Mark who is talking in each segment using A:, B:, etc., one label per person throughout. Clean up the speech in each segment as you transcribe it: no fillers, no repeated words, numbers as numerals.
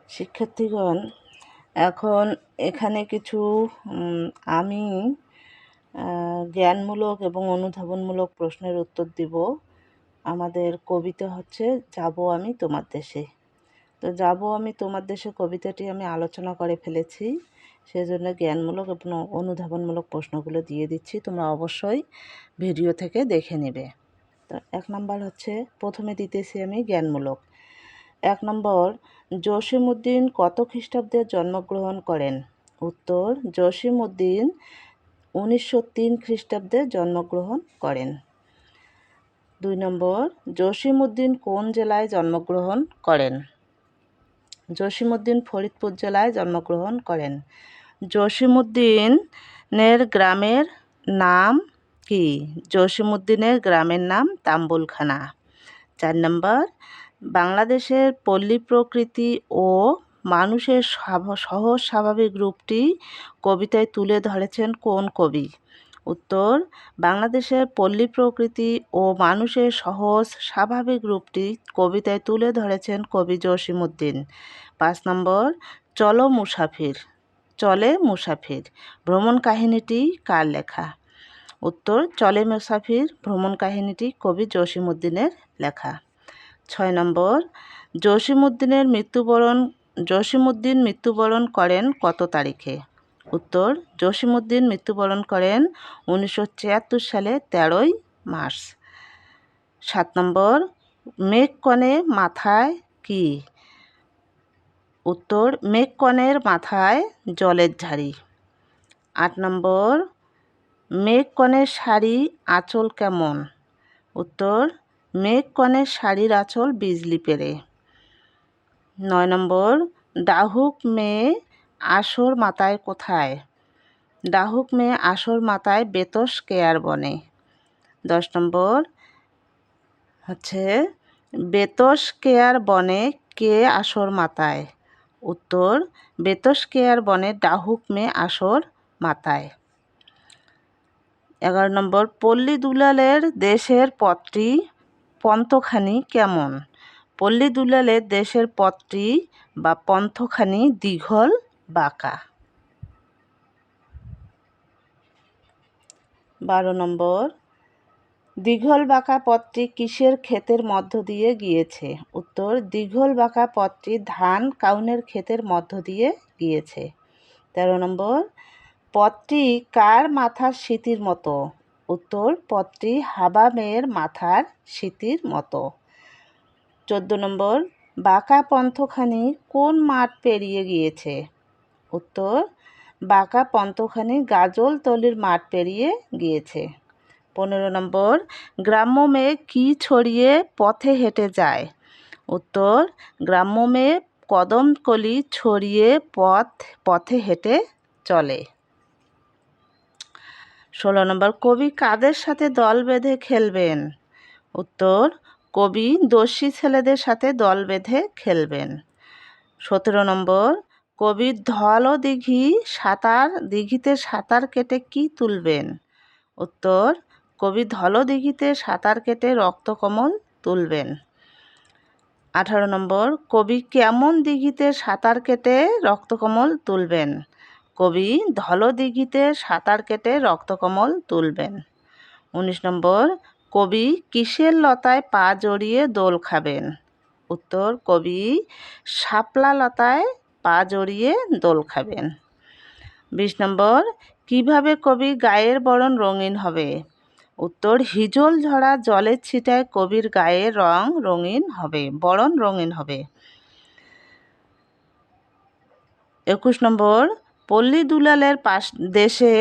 A: শিক্ষার্থীগণ, এখন এখানে কিছু আমি জ্ঞানমূলক এবং অনুধাবনমূলক প্রশ্নের উত্তর দিব। আমাদের কবিতা হচ্ছে যাব আমি তোমার দেশে। তো যাব আমি তোমার দেশে কবিতাটি আমি আলোচনা করে ফেলেছি, সেজন্য জ্ঞানমূলক এবং অনুধাবনমূলক প্রশ্নগুলো দিয়ে দিচ্ছি, তোমরা অবশ্যই ভিডিও থেকে দেখে নেবে। তো 1 নম্বর হচ্ছে, প্রথমে দিতেছি আমি জ্ঞানমূলক। 1 নম্বর, জসীমউদ্দীন কত খ্রিস্টাব্দে জন্মগ্রহণ করেন? উত্তর, জসীমউদ্দীন 1903 খ্রিস্টাব্দে জন্মগ্রহণ করেন। 2 নম্বর, জসীমউদ্দীন কোন জেলায় জন্মগ্রহণ করেন? জসীমউদ্দীন ফরিদপুর জেলায় জন্মগ্রহণ করেন। জসীমউদ্দীনের গ্রামের নাম কি? জসীমউদ্দীনের গ্রামের নাম তাম্বুলখানা। 4 নম্বর, বাংলাদেশের পল্লী প্রকৃতি ও মানুষের সহজ স্বাভাবিক রূপটি কবিতায় তুলে ধরেছেন কোন কবি? উত্তর, বাংলাদেশের পল্লী প্রকৃতি ও মানুষের সহজ স্বাভাবিক রূপটি কবিতায় তুলে ধরেছেন কবি জসীমউদ্দীন। 5 নম্বর, চলে মুসাফির ভ্রমণ কাহিনীটি কার লেখা? উত্তর, চলে মুসাফির ভ্রমণ কাহিনীটি কবি জসীমউদ্দীনের লেখা। 6 নম্বর, জসীমউদ্দীন মৃত্যুবরণ করেন কত তারিখে? উত্তর, জসীমউদ্দীন মৃত্যুবরণ করেন 1973 সালে 13ই মার্চ। 7 নম্বর, মেঘকণে মাথায় কি? উত্তর, মেঘকণের মাথায় জলের ঝাড়ি। 8 নম্বর, মেঘকণের শাড়ি আঁচল কেমন? উত্তর, মেঘকণের শাড়ির আঁচল বিজলি পেরে। 9 নম্বর, ডাহুক মেয়ে আসর মাতায় কোথায়? ডাহুক মেয়ে আসর মাতায় বেতস কেয়ার বনে। 10 নম্বর হচ্ছে, বেতস কেয়ার বনে কে আসর মাতায়? উত্তর, বেতস কেয়ার বনে ডাহুক মেয়ে আসর মাতায়। 11 নম্বর, পল্লী দুলালের দেশের পথটি পন্থখানি কেমন? পল্লী দুলালের দেশের পথটি বা পন্থখানি দীঘল বাঁকা। 12 নম্বর, দীঘল বাঁকা পথটি কিসের ক্ষেতের মধ্য দিয়ে গিয়েছে? উত্তর, দীঘল বাঁকা পথটি ধান কাউনের ক্ষেতের মধ্য দিয়ে গিয়েছে। 13 নম্বর, পথটি কার মাথার স্মৃতির মতো? উত্তর, পথটি হাবা মেয়ের মাথার স্মৃতির মতো। 14 নম্বর, বাঁকা পন্থখানি কোন মাঠ পেরিয়ে গিয়েছে? উত্তর, বাঁকা পন্থখানি গাজলতলির মাঠ পেরিয়ে গিয়েছে। 15 নম্বর, গ্রাম্য মেয়ে কি ছড়িয়ে পথে হেঁটে যায়? উত্তর, গ্রাম্য মেয়ে কদমকলি ছড়িয়ে পথে হেঁটে চলে। 16 নম্বর, কবি কাদের সাথে দল বেঁধে খেলবেন? উত্তর, কবি দস্যি ছেলেদের সাথে দল বেঁধে খেলবেন। 17 নম্বর, কবি ধল দিঘিতে সাঁতার কেটে কি তুলবেন? উত্তর, কবি ধল দিঘিতে সাঁতার কেটে রক্তকমল তুলবেন। 18 নম্বর, কবি কেমন দিঘিতে সাঁতার কেটে রক্তকমল তুলবেন? কবি ধল দিঘিতে সাঁতার কেটে রক্তকমল তুলবেন। 19 নম্বর, কবি কিসের লতায় পা জড়িয়ে দোল খাবেন? উত্তর, কবি শাপলা লতায় পা জড়িয়ে দোল খাবেন। 20 নম্বর, কিভাবে কবি গায়ের বরণ রঙিন হবে? উত্তর, হিজল ঝরা জলের ছিটায় কবির গায়ের বরণ রঙিন হবে। 21 নম্বর, পল্লী দুলালের দেশে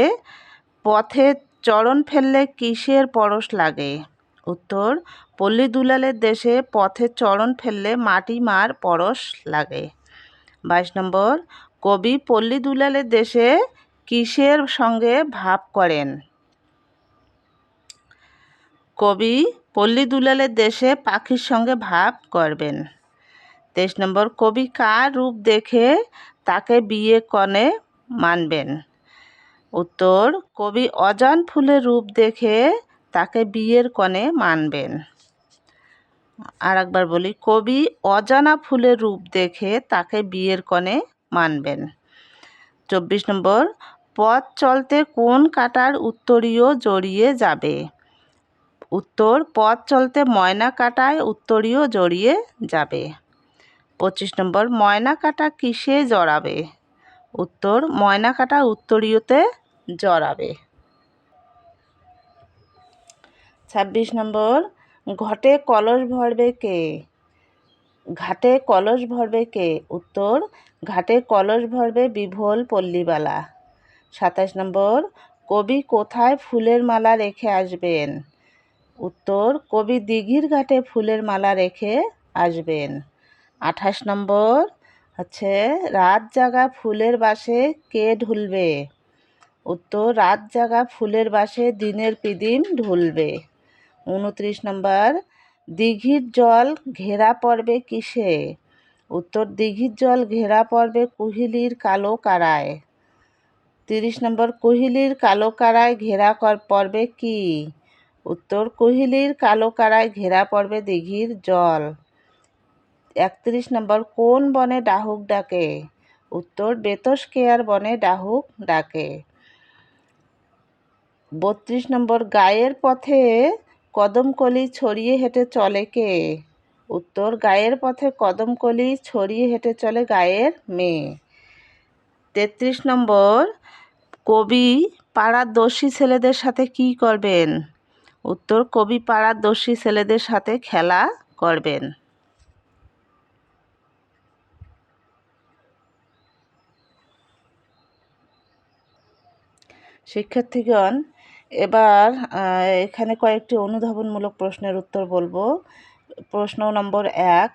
A: পথে চরণ ফেললে কিসের পরশ লাগে? উত্তর, পল্লী দুলালের দেশে পথে চরণ ফেললে মাটি মার পরশ লাগে। 22 নম্বর, কবি পল্লী দুলালের দেশে কিসের সঙ্গে ভাব করেন? কবি পল্লী দুলালের দেশে পাখির সঙ্গে ভাব করবেন। 23 নম্বর, কবি কার রূপ দেখে তাকে বিয়ে কনে মানবেন? উত্তর, কবি অজান ফুলের রূপ দেখে তাকে বিয়ের কনে মানবেন। আর একবার বলি, কবি অজানা ফুলের রূপ দেখে তাকে বিয়ের কনে মানবেন। 24 নম্বর, পথ চলতে কোন কাঁটার উত্তরীয় জড়িয়ে যাবে? উত্তর, পথ চলতে ময়না কাঁটায় উত্তরীয় জড়িয়ে যাবে। 25 নম্বর, ময়না কাঁটা কিসে জড়াবে? উত্তর, ময়না কাঁটা উত্তরীয়তে জড়াবে। 26 নম্বর, ঘটে কলস ভরবে কে? ঘাটে কলস ভরবে কে? উত্তর, ঘাটে কলস ভরবে বিভোল পল্লীবালা। 27 নম্বর, কবি কোথায় ফুলের মালা রেখে আসবেন? উত্তর, কবি দিঘির ঘাটে ফুলের মালা রেখে আসবেন। 28 নম্বর হচ্ছে, রাত জাগা ফুলের বাসে কে ঢুলবে? উত্তর, রাত জাগা ফুলের বাসে দিনের পিদিম ঢুলবে। 29 নম্বর, দিঘির জল ঘেরা পড়বে কিসে? উত্তর, দিঘির জল ঘেরা পড়বে কুহিলির কালো কারায়। 30 নম্বর, কুহিলির কালো কারায় ঘেরা পড়বে কি? উত্তর, কুহিলির কালো কারায় ঘেরা পড়বে দিঘির জল। 31 নম্বর, কোন বনে ডাহুক ডাকে? উত্তর, বেতসকেয়ার বনে ডাহুক ডাকে। 32 নম্বর, গায়ের পথে কদমকলি ছড়িয়ে হেঁটে চলে কে? উত্তর, গায়ের পথে কদমকলি ছড়িয়ে হেঁটে চলে গায়ের মেয়ে। 33 নম্বর, কবি পাড়ার দস্যি ছেলেদের সাথে কি করবেন? উত্তর, কবি পাড়ার দস্যি ছেলেদের সাথে খেলা করবেন। শিক্ষার্থীগণ, এবার এখানে কয়েকটি অনুধাবনমূলক প্রশ্নের উত্তর বলবো। প্রশ্ন নম্বর 1,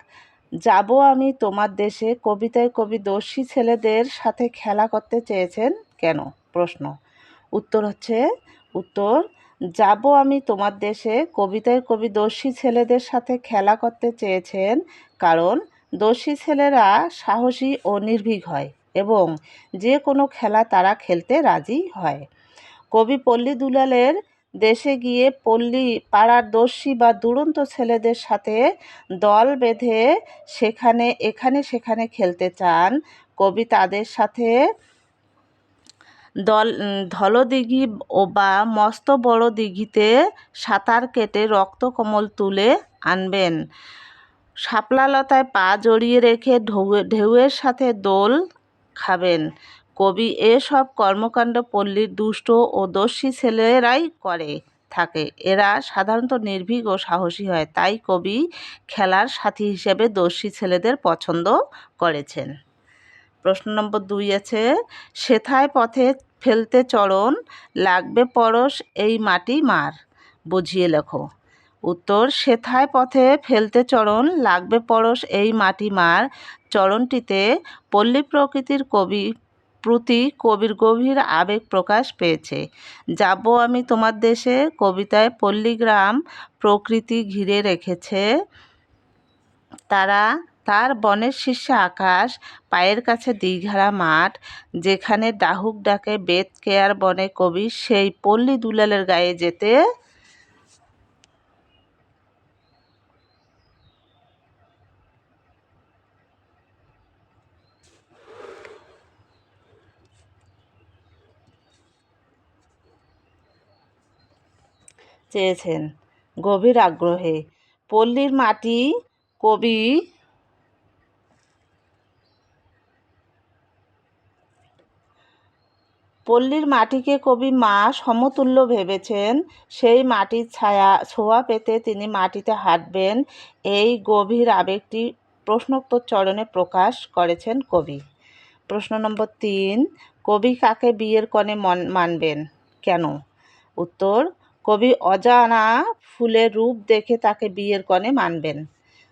A: যাব আমি তোমার দেশে কবিতায় কবি দস্যি ছেলেদের সাথে খেলা করতে চেয়েছেন কেন? প্রশ্ন। উত্তর হচ্ছে, উত্তর, যাব আমি তোমার দেশে কবিতায় কবি দস্যি ছেলেদের সাথে খেলা করতে চেয়েছেন কারণ দস্যি ছেলেরা সাহসী ও নির্ভীক হয় এবং যে কোনো খেলা তারা খেলতে রাজি হয়। কবি পল্লী দুলালের দেশে গিয়ে পল্লী পাড়ার দস্যি বা দুরন্ত ছেলেদের সাথে দল বেঁধে সেখানে খেলতে চান। কবি তাদের সাথে ধলদিঘি বা মস্ত বড় দিঘিতে সাঁতার কেটে রক্তকমল তুলে আনবেন, শাপলা লতায় পা জড়িয়ে রেখে ঢেউয়ের সাথে দোল খাবেন। কবি এসব কর্মকাণ্ড পল্লীর দুষ্ট ও দস্যি ছেলেরাই করে থাকে। এরা সাধারণত নির্ভীক ও সাহসী হয়, তাই কবি খেলার সাথী হিসেবে দস্যি ছেলেদের পছন্দ করেছেন। প্রশ্ন নম্বর 2 আছে, সেথায় পথে ফেলতে চরণ লাগবে পরশ এই মাটি মার, বুঝিয়ে লেখো। উত্তর, সেথায় পথে ফেলতে চরণ লাগবে পরশ এই মাটি মার চরণটিতে পল্লী প্রকৃতির প্রতি কবির গভীর আবেগ প্রকাশ পেয়েছে। যাব আমি তোমার দেশে কবিতায় পল্লীগ্রাম প্রকৃতি ঘিরে রেখেছে তার বনের শীর্ষে আকাশ, পায়ের কাছে দিঘারা মাঠ, যেখানে ডাহুক ডাকে বেতকেয়ার বনে কবি সেই পল্লী দুলালের গায়ে যেতে চেয়েছেন গভীর আগ্রহে। পল্লীর মাটি কবি পল্লীর মাটিকে কবি মা সমতুল্য ভেবেছেন। সেই মাটির ছোঁয়া পেতে তিনি মাটিতে হাঁটবেন, এই গভীর আবেগটি প্রশ্নোত্তর চরণে প্রকাশ করেছেন কবি। প্রশ্ন নম্বর 3, কবি কাকে বিয়ের কনে মানবেন কেন? উত্তর, কবি অজানা ফুলের রূপ দেখে তাকে বিয়ের কনে মানবেন।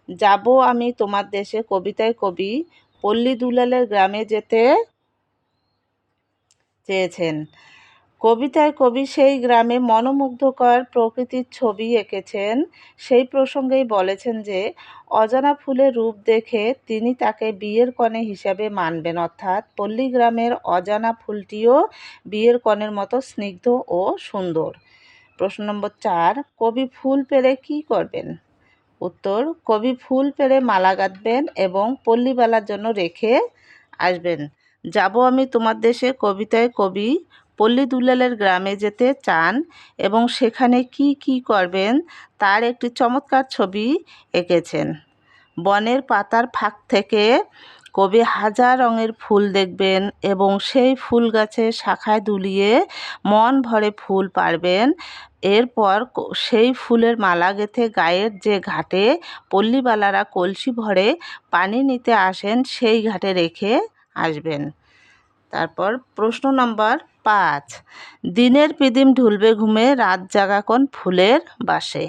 A: যাব আমি তোমার দেশে কবিতায় কবি পল্লী দুলালের গ্রামে যেতে চেয়েছেন। কবিতায় কবি সেই গ্রামে মনোমুগ্ধকর প্রকৃতির ছবি এঁকেছেন। সেই প্রসঙ্গেই বলেছেন যে অজানা ফুলের রূপ দেখে তিনি তাকে বিয়ের কনে হিসাবে মানবেন, অর্থাৎ পল্লীগ্রামের অজানা ফুলটিও বিয়ের কনের মতো স্নিগ্ধ ও সুন্দর। প্রশ্ন নম্বর 4, কবি ফুল পেলে কী করবেন? উত্তর, কবি ফুল পেড়ে মালা গাঁথবেন এবং পল্লীবালার জন্য রেখে আসবেন। যাব আমি তোমার দেশে কবিতায় কবি পল্লী দুলালের গ্রামে যেতে চান এবং সেখানে কি কি করবেন তার একটি চমৎকার ছবি এঁকেছেন। বনের পাতার ফাঁক থেকে কবি হাজার রঙের ফুল দেখবেন এবং সেই ফুল গাছের শাখায় দুলিয়ে মন ভরে ফুল পাড়বেন। এরপর সেই ফুলের মালা গেঁথে গায়ের যে ঘাটে পল্লীবালারা কলসি ভরে পানি নিতে আসেন সেই ঘাটে রেখে আসবেন। তারপর প্রশ্ন নম্বর 5, দিনের পিদিম ঢুলবে ঘুমে রাত জাগা কোন ফুলের বাসে?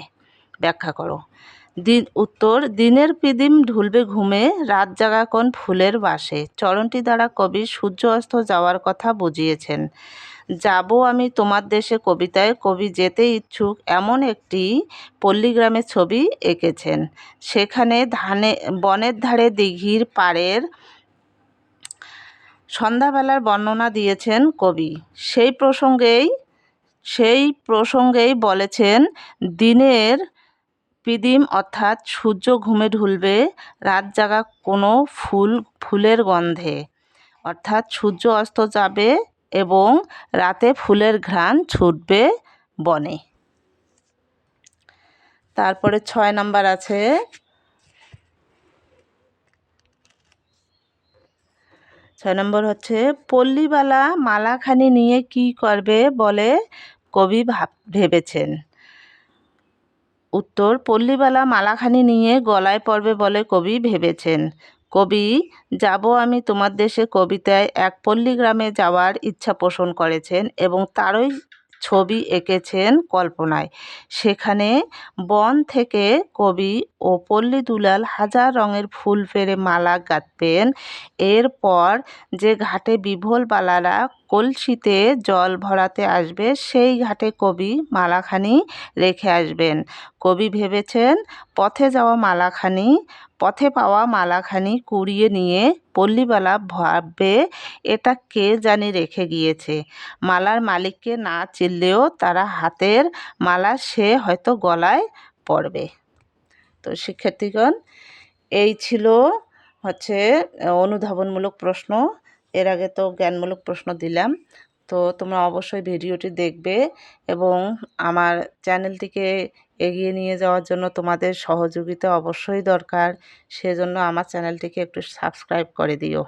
A: ব্যাখ্যা করো। উত্তর, দিনের পিদিম ঢুলবে ঘুমে রাত জাগা কোন ফুলের বাসে চরণটি দ্বারা কবি সূর্য অস্ত যাওয়ার কথা বুঝিয়েছেন। যাব আমি তোমার দেশে কবিতায় কবি যেতে ইচ্ছুক এমন একটি পল্লীগ্রামের ছবি এঁকেছেন। সেখানে বনের ধারে দিঘির পাড়ের সন্ধ্যাবেলার বর্ণনা দিয়েছেন কবি। সেই প্রসঙ্গেই বলেছেন, দিনের পিদিম অর্থাৎ সূর্য ঘুমে ঢুলবে রাত জাগা কোনো ফুলের গন্ধে, অর্থাৎ সূর্য অস্ত যাবে এবং রাতে ফুলের ঘ্রাণ ছুটবে বনে। তারপরে 6 নাম্বার আছে, 6 নম্বর হচ্ছে, পল্লীবালা মালাখানি নিয়ে কি করবে বলে কবি ভেবেছেন? উত্তর, পল্লীবালা মালাখানি নিয়ে গলায় পরবে বলে কবি ভেবেছেন। কবি যাব আমি তোমার দেশে কবিতায় এক পল্লীগ্রামে যাওয়ার ইচ্ছা পোষণ করেছেন এবং তারই ছবি এঁকেছেন কল্পনায়। সেখানে বন থেকে কবি ও পল্লী দুলাল হাজার রঙের ফুল পেড়ে মালা গাঁথবেন। এরপর যে ঘাটে বিভোরবালারা কলসিতে জল ভরাতে আসবে সেই ঘাটে কবি মালাখানি রেখে আসবেন। কবি ভেবেছেন পথে পাওয়া মালাখানি কুড়িয়ে নিয়ে পল্লীবালা ভাববে এটা কে জানি রেখে গিয়েছে। মালার মালিককে না চিনলেও তারা হাতের মালা সে হয়তো গলায় পরবে। তো শিক্ষার্থীগণ, এই ছিল অনুধাবনমূলক প্রশ্ন। এর আগে তো জ্ঞানমূলক প্রশ্ন দিলাম। তো তোমরা অবশ্যই ভিডিওটি দেখবে এবং আমার চ্যানেলটিকে এগিয়ে নিয়ে যাওয়ার জন্য তোমাদের সহযোগিতা অবশ্যই দরকার। সেজন্য আমার চ্যানেলটিকে একটু সাবস্ক্রাইব করে দিও।